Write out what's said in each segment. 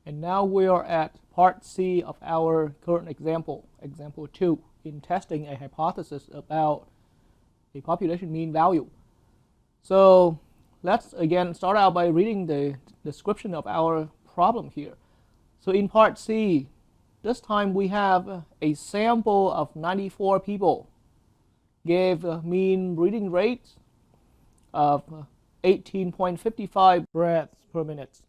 And now we are at part C of our current example, example 2, in testing a hypothesis about a population mean value. So let's again start out by reading the description of our problem here. So in part C, this time we have a sample of 94 people, gave a mean breathing rate of 18.55 breaths per minute,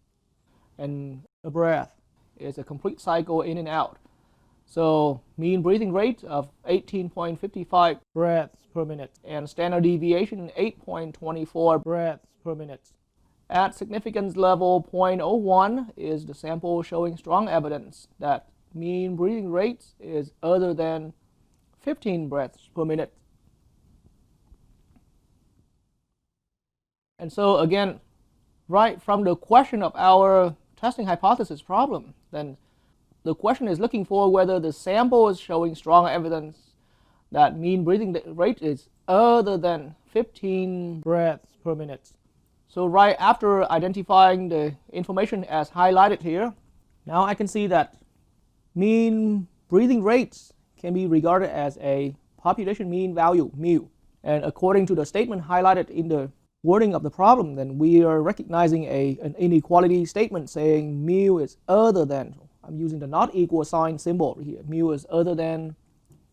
and a breath is a complete cycle in and out. So mean breathing rate of 18.55 breaths per minute and standard deviation 8.24 breaths per minute. At significance level 0.01 is the sample showing strong evidence that mean breathing rate is other than 15 breaths per minute. And so again, right from the question of our testing hypothesis problem, then the question is looking for whether the sample is showing strong evidence that mean breathing rate is other than 15 breaths per minute. So right after identifying the information as highlighted here, now I can see that mean breathing rates can be regarded as a population mean value, mu. And according to the statement highlighted in the wording of the problem, then we are recognizing an inequality statement saying mu is other than, I'm using the not equal sign symbol here, mu is other than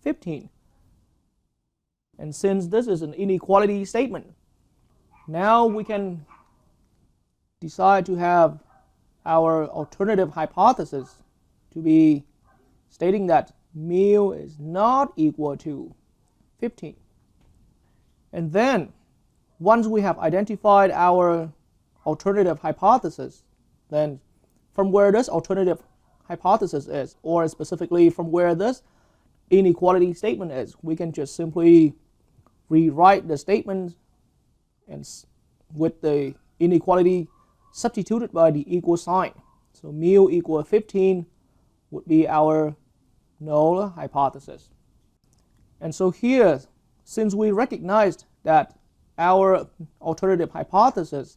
15. And since this is an inequality statement, now we can decide to have our alternative hypothesis to be stating that mu is not equal to 15. And then once we have identified our alternative hypothesis, then from where this alternative hypothesis is, or specifically from where this inequality statement is, we can just simply rewrite the statement and with the inequality substituted by the equal sign. So mu equal 15 would be our null hypothesis. And so here, since we recognized that our alternative hypothesis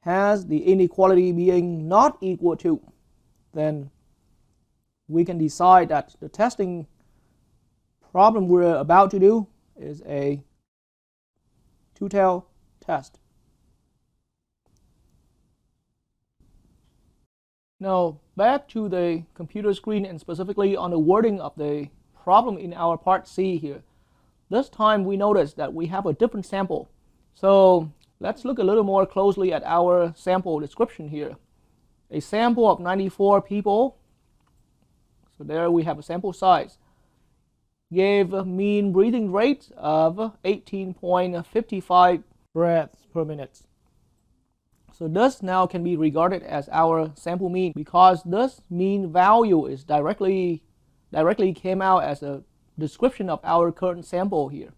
has the inequality being not equal to, then we can decide that the testing problem we're about to do is a two-tailed test. Now back to the computer screen and specifically on the wording of the problem in our part C here. This time we notice that we have a different sample. So let's look a little more closely at our sample description here. A sample of 94 people, so there we have a sample size, gave a mean breathing rate of 18.55 breaths per minute. So this now can be regarded as our sample mean because this mean value is directly came out as a description of our current sample here.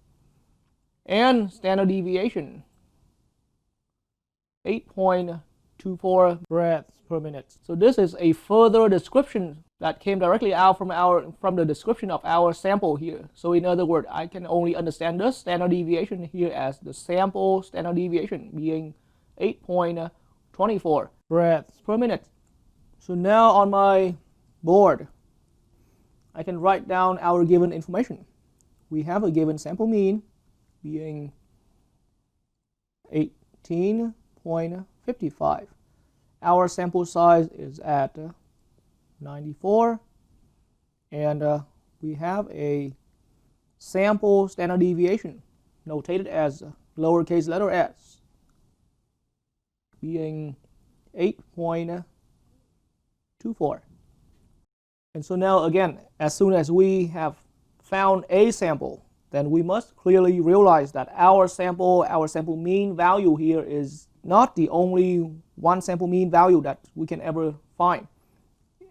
And standard deviation 8.24 breaths per minute. So this is a further description that came directly out from the description of our sample here. So in other words, I can only understand this standard deviation here as the sample standard deviation being 8.24 breaths per minute. So now on my board, I can write down our given information. We have a given sample mean being 18.55. Our sample size is at 94, and we have a sample standard deviation notated as lowercase letter s being 8.24. And so now again, as soon as we have found a sample, then we must clearly realize that our sample mean value here is not the only one sample mean value that we can ever find.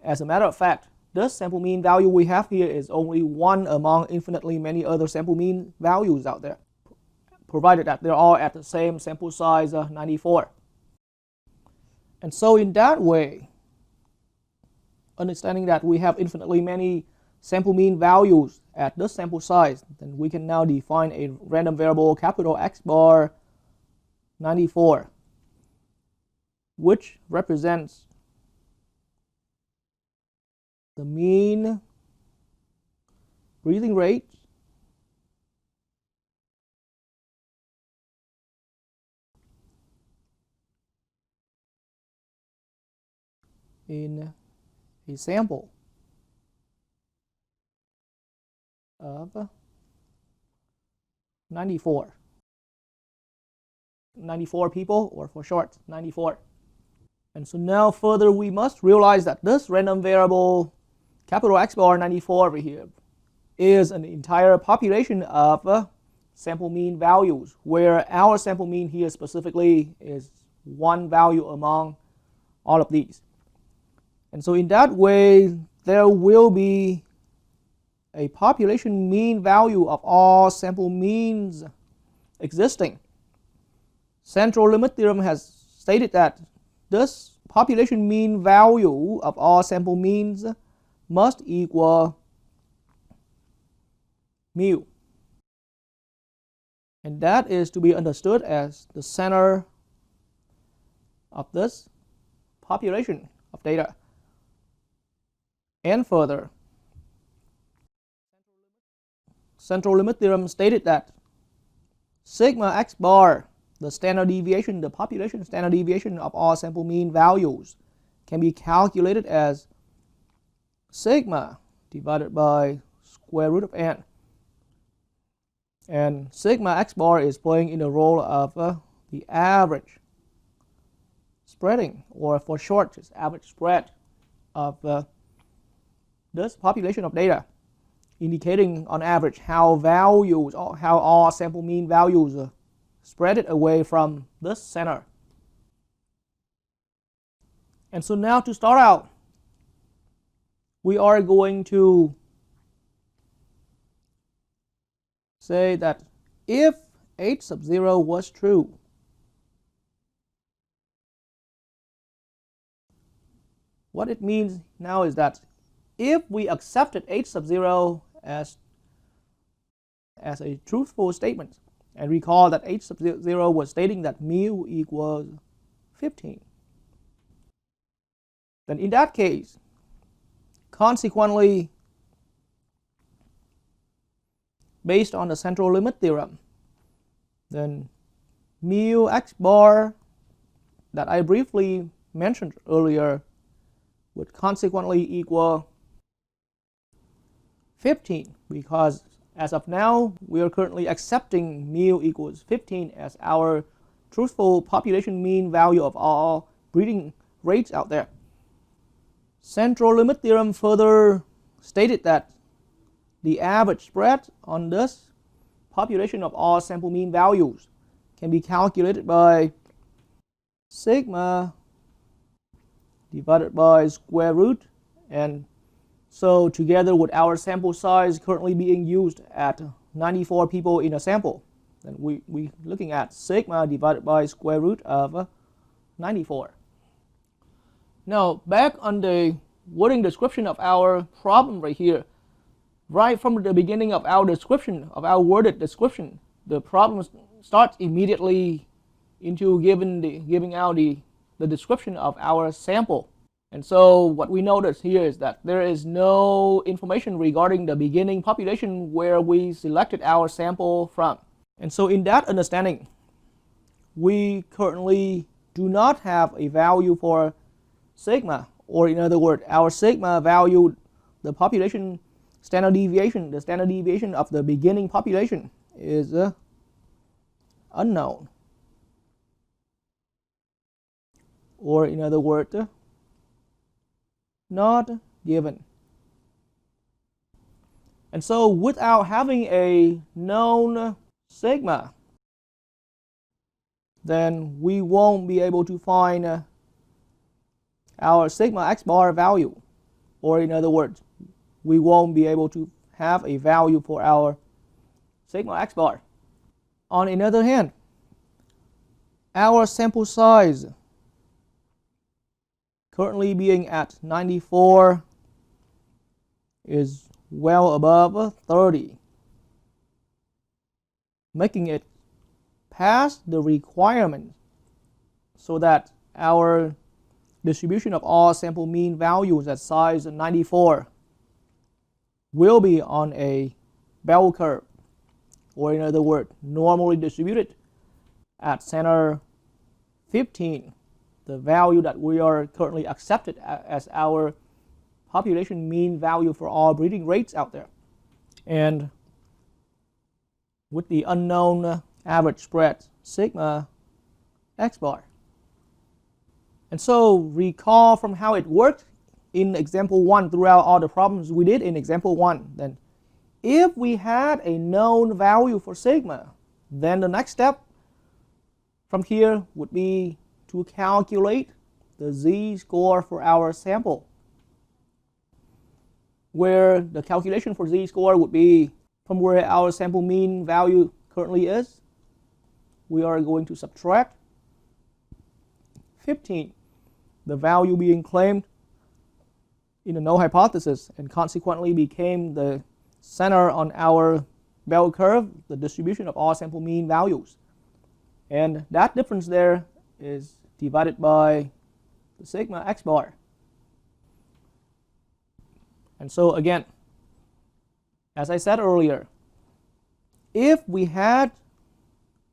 As a matter of fact, this sample mean value we have here is only one among infinitely many other sample mean values out there, provided that they're all at the same sample size 94. And so in that way, understanding that we have infinitely many sample mean values at this sample size, then we can now define a random variable capital X bar 94, which represents the mean breathing rate in a sample of 94 people, or for short, 94. And so now further we must realize that this random variable capital X bar 94 over here is an entire population of sample mean values, where our sample mean here specifically is one value among all of these. And so in that way, there will be a population mean value of all sample means existing. Central limit theorem has stated that this population mean value of all sample means must equal mu. And that is to be understood as the center of this population of data. And further, central limit theorem stated that sigma x bar, the standard deviation, the population standard deviation of all sample mean values, can be calculated as sigma divided by square root of n. And sigma x bar is playing in the role of the average spreading, or for short, just average spread of this population of data, indicating on average how values, or how all sample mean values spread it away from this center. And so now to start out, we are going to say that if h sub 0 was true, what it means now is that if we accepted h sub 0 as a truthful statement, and recall that h sub 0 was stating that mu equals 15, then in that case, consequently, based on the central limit theorem, then mu x bar that I briefly mentioned earlier would consequently equal 15, because as of now, we are currently accepting mu equals 15 as our truthful population mean value of all breeding rates out there. Central limit theorem further stated that the average spread on this population of all sample mean values can be calculated by sigma divided by square root, and so together with our sample size currently being used at 94 people in a sample, then we're looking at sigma divided by square root of 94. Now back on the wording description of our problem right here, right from the beginning of our description, of our worded description, the problem starts immediately into giving out the description of our sample. And so what we notice here is that there is no information regarding the beginning population where we selected our sample from. And so in that understanding, we currently do not have a value for sigma, or in other words, our sigma value, the population standard deviation, the standard deviation of the beginning population is unknown, or in other words, not given. And so without having a known sigma, then we won't be able to find our sigma x bar value, or in other words, we won't be able to have a value for our sigma x bar. On the other hand, our sample size currently being at 94 is well above 30, making it past the requirement so that our distribution of all sample mean values at size 94 will be on a bell curve, or in other words, normally distributed at center 15, the value that we are currently accepted as our population mean value for all breeding rates out there. And with the unknown average spread sigma x bar. And so recall from how it worked in example 1 throughout all the problems we did in example 1. Then if we had a known value for sigma, then the next step from here would be to calculate the z-score for our sample, where the calculation for z-score would be from where our sample mean value currently is. We are going to subtract 15, the value being claimed in the null hypothesis, and consequently became the center on our bell curve, the distribution of all sample mean values. And that difference there is divided by the sigma x bar. And so again, as I said earlier, if we had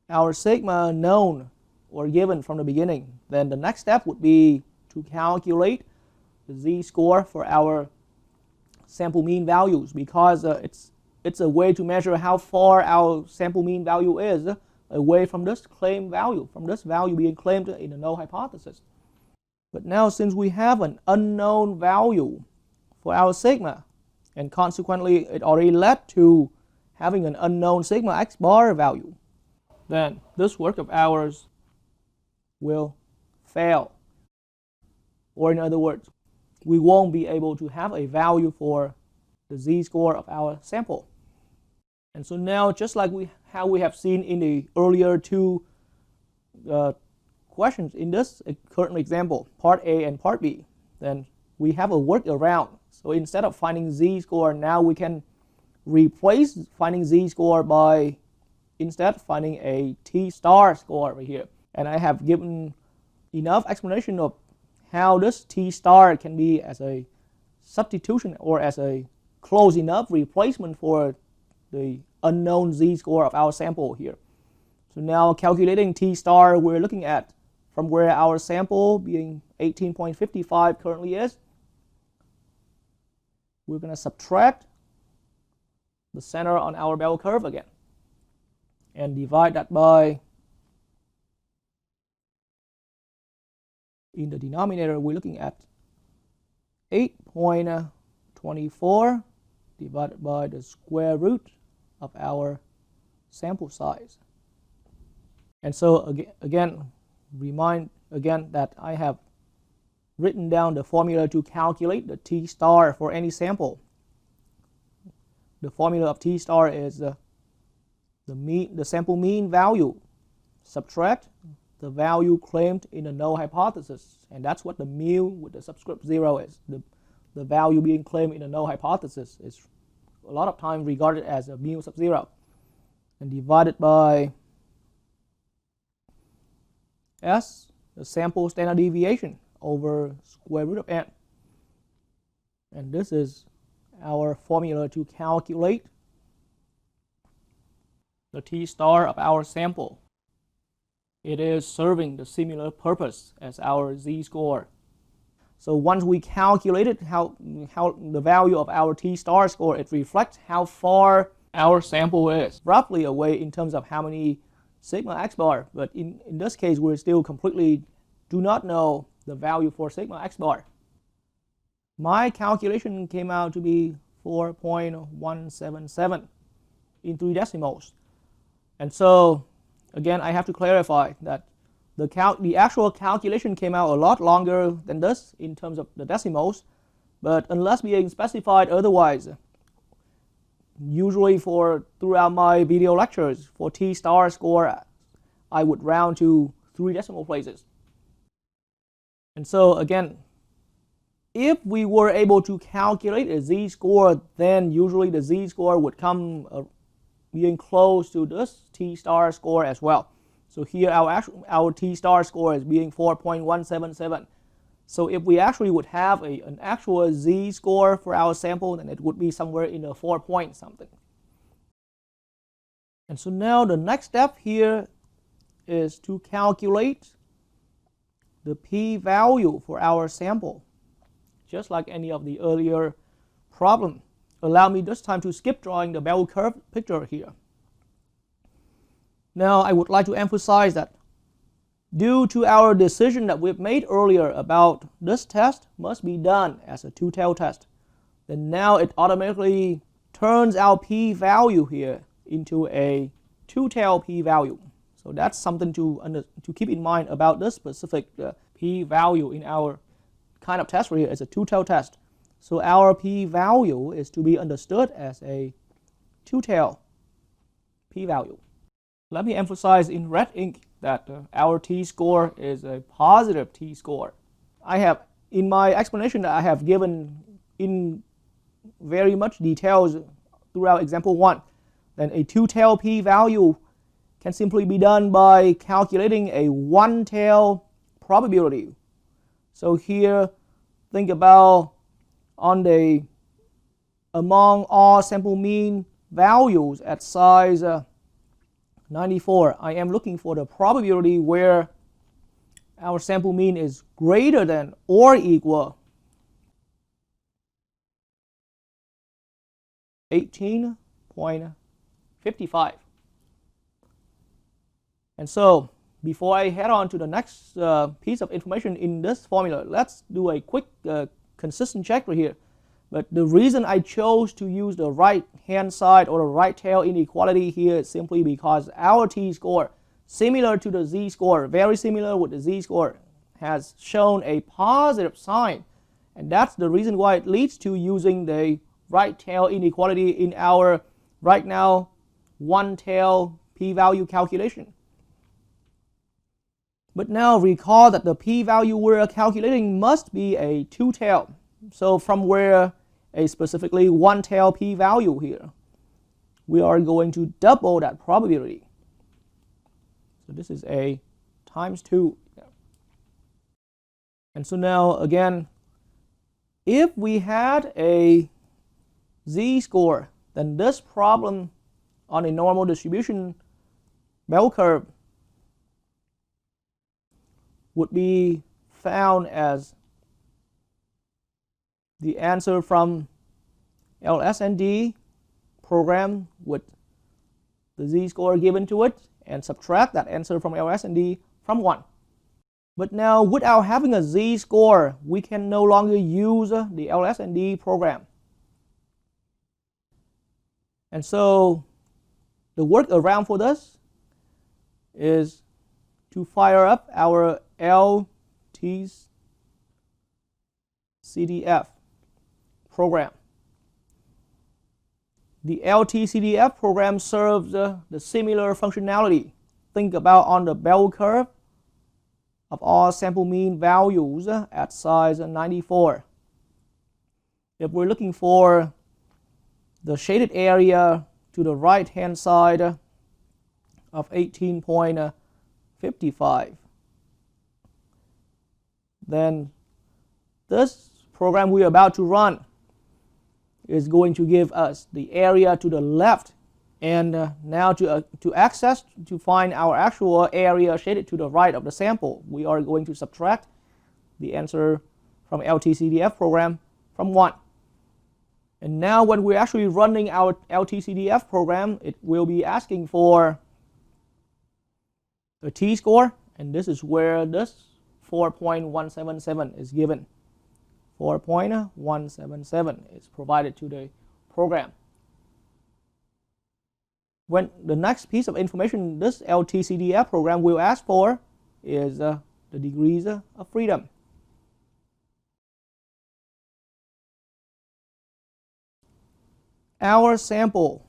our sigma known or given from the beginning, then the next step would be to calculate the z-score for our sample mean values, because it's a way to measure how far our sample mean value is away from this claimed value, from this value being claimed in the null hypothesis. But now, since we have an unknown value for our sigma, and consequently it already led to having an unknown sigma x bar value, then this work of ours will fail. Or in other words, we won't be able to have a value for the z-score of our sample. And so now, just like how we have seen in the earlier two questions in this current example, part A and part B, then we have a workaround. So instead of finding z-score, now we can replace finding z-score by instead finding a t-star score right here. And I have given enough explanation of how this t-star can be as a substitution or as a close enough replacement for the unknown z-score of our sample here. So now calculating t-star, we're looking at from where our sample being 18.55 currently is. We're going to subtract the center on our bell curve again and divide that by, in the denominator we're looking at 8.24 divided by the square root of our sample size. And so again, remind again that I have written down the formula to calculate the t-star for any sample. The formula of t-star is the sample mean value subtract the value claimed in the null hypothesis, and that's what the mu with the subscript 0 is. The value being claimed in the null hypothesis is a lot of times regarded as a mu sub 0, and divided by S, the sample standard deviation, over square root of n. And this is our formula to calculate the t-star of our sample. It is serving the similar purpose as our z-score. So once we calculated how the value of our t-star score, it reflects how far our sample is roughly away in terms of how many sigma x bar. But in this case, we still completely do not know the value for sigma x bar. My calculation came out to be 4.177 in 3 decimals. And so again, I have to clarify that the actual calculation came out a lot longer than this in terms of the decimals, but unless being specified otherwise, usually throughout my video lectures, for t-star score, I would round to 3 decimal places. And so again, if we were able to calculate a z-score, then usually the z-score would come being close to this t-star score as well. So here our t-star score is being 4.177. So if we actually would have an actual z-score for our sample, then it would be somewhere in the 4 point something. And so now the next step here is to calculate the p-value for our sample, just like any of the earlier problem. Allow me this time to skip drawing the bell curve picture here. Now I would like to emphasize that due to our decision that we've made earlier about this test must be done as a two-tail test, then now it automatically turns our p-value here into a two-tail p-value. So that's something to keep in mind about this specific p-value in our kind of test right here. It's a two-tail test. So our p-value is to be understood as a two-tail p-value. Let me emphasize in red ink that our t-score is a positive t-score. I have, in my explanation that I have given in very much details throughout example 1, then a two-tail p-value can simply be done by calculating a one-tail probability. So here, think about among all sample mean values at size 94, I am looking for the probability where our sample mean is greater than or equal 18.55. And so before I head on to the next piece of information in this formula, let's do a quick consistent check right here. But the reason I chose to use the right hand side or the right tail inequality here is simply because our t-score, similar to the z-score, very similar with the z-score, has shown a positive sign. And that's the reason why it leads to using the right tail inequality in our right now one tail p-value calculation. But now recall that the p-value we're calculating must be a two-tail. So from where a specifically one-tail p-value here, we are going to double that probability. So this is a times 2. And so now again, if we had a z-score, then this problem on a normal distribution bell curve would be found as the answer from LSND program with the z-score given to it and subtract that answer from LSND from 1. But now without having a z-score, we can no longer use the LSND program. And so the workaround for this is to fire up our LTCDF program. The LTCDF program serves the similar functionality. Think about on the bell curve of all sample mean values at size 94. If we're looking for the shaded area to the right hand side of 18.55, then this program we're about to run is going to give us the area to the left, and now to find our actual area shaded to the right of the sample, we are going to subtract the answer from LTCDF program from 1. And now when we're actually running our LTCDF program, it will be asking for a t-score, and this is where this 4.177 is given. 4.177 is provided to the program. When the next piece of information this LTCDF program will ask for is the degrees of freedom. Our sample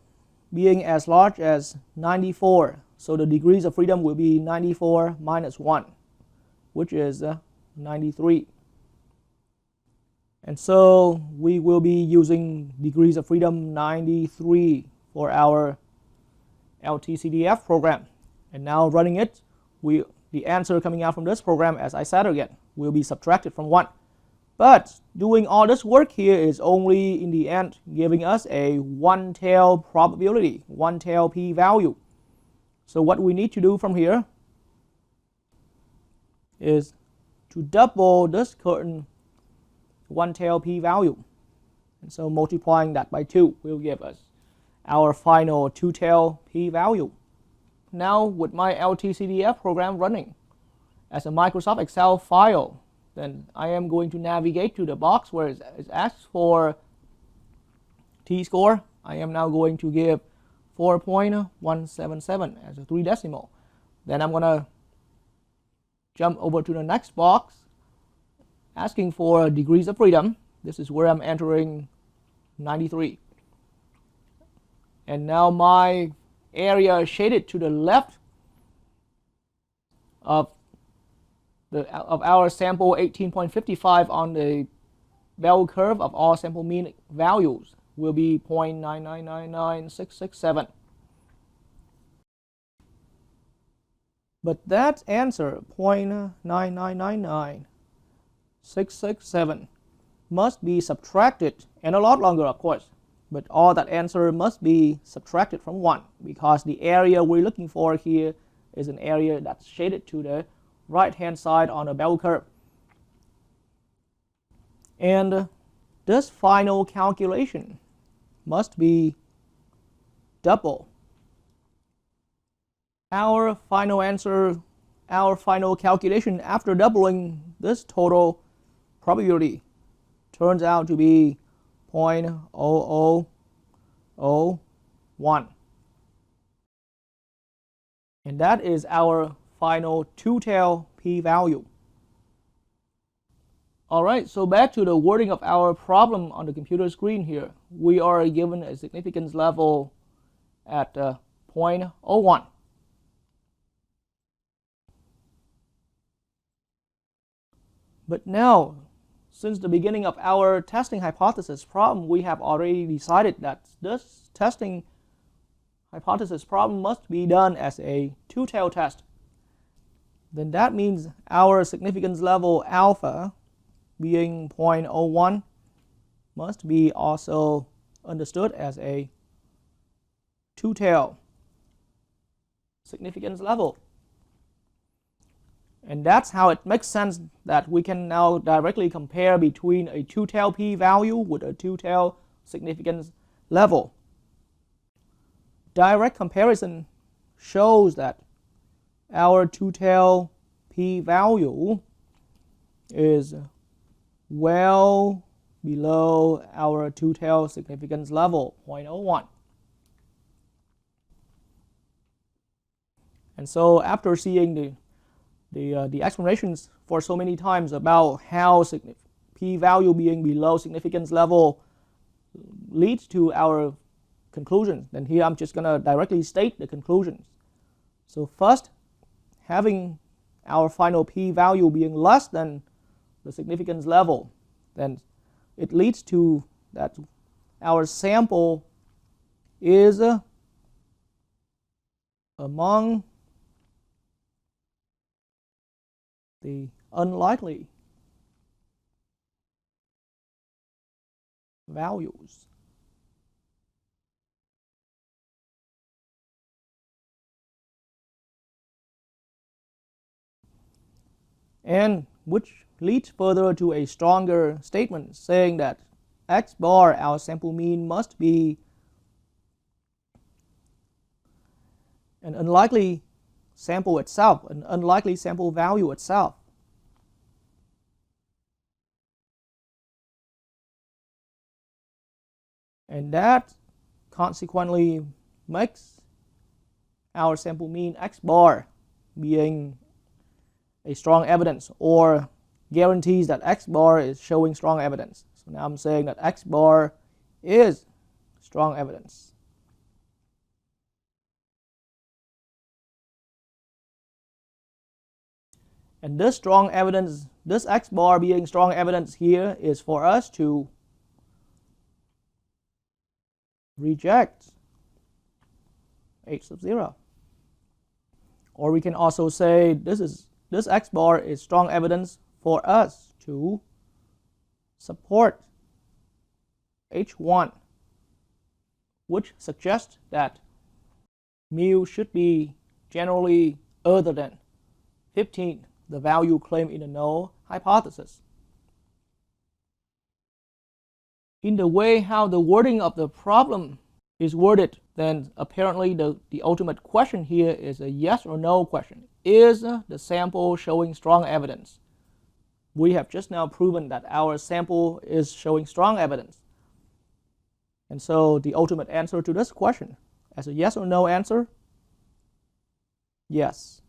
being as large as 94, so the degrees of freedom will be 94 minus 1, which is 93. And so we will be using degrees of freedom 93 for our LTCDF program. And now running it, the answer coming out from this program, as I said again, will be subtracted from 1. But doing all this work here is only in the end giving us a one-tail probability, one-tail p-value. So what we need to do from here is to double this current one-tail p-value. And so multiplying that by 2 will give us our final two-tail p-value. Now with my LTCDF program running as a Microsoft Excel file, then I am going to navigate to the box where it asks for t-score. I am now going to give 4.177 as a 3 decimal. Then I'm going to jump over to the next box asking for degrees of freedom. This is where I'm entering 93. And now my area shaded to the left of our sample 18.55 on the bell curve of all sample mean values will be 0.9999667. But that answer, 0.9999667, must be subtracted, and a lot longer of course, but all that answer must be subtracted from 1 because the area we're looking for here is an area that's shaded to the right hand side on a bell curve. And this final calculation must be double. Our final answer, our final calculation after doubling this total probability turns out to be 0.0001. And that is our final two-tail p-value. Alright, so back to the wording of our problem on the computer screen here. We are given a significance level at 0.01. But now, since the beginning of our testing hypothesis problem, we have already decided that this testing hypothesis problem must be done as a two-tailed test. Then that means our significance level alpha being 0.01 must be also understood as a two-tailed significance level. And that's how it makes sense that we can now directly compare between a two-tailed p-value with a two-tailed significance level. Direct comparison shows that our two-tailed p-value is well below our two-tailed significance level, 0.01. And so after seeing the explanations for so many times about how p-value being below significance level leads to our conclusions, then here I'm just going to directly state the conclusions. So first, having our final p-value being less than the significance level, then it leads to that our sample is among the unlikely values. And which leads further to a stronger statement saying that x bar, our sample mean, must be an unlikely sample itself, an unlikely sample value itself. And that consequently makes our sample mean x bar being a strong evidence, or guarantees that x bar is showing strong evidence. So now I'm saying that x bar is strong evidence. And this strong evidence, this x bar being strong evidence here, is for us to reject h sub 0. Or we can also say this x bar is strong evidence for us to support H1, which suggests that mu should be generally other than 15, the value claimed in the null hypothesis. In the way how the wording of the problem is worded, then apparently the ultimate question here is a yes or no question. Is the sample showing strong evidence? We have just now proven that our sample is showing strong evidence. And so the ultimate answer to this question, as a yes or no answer, yes.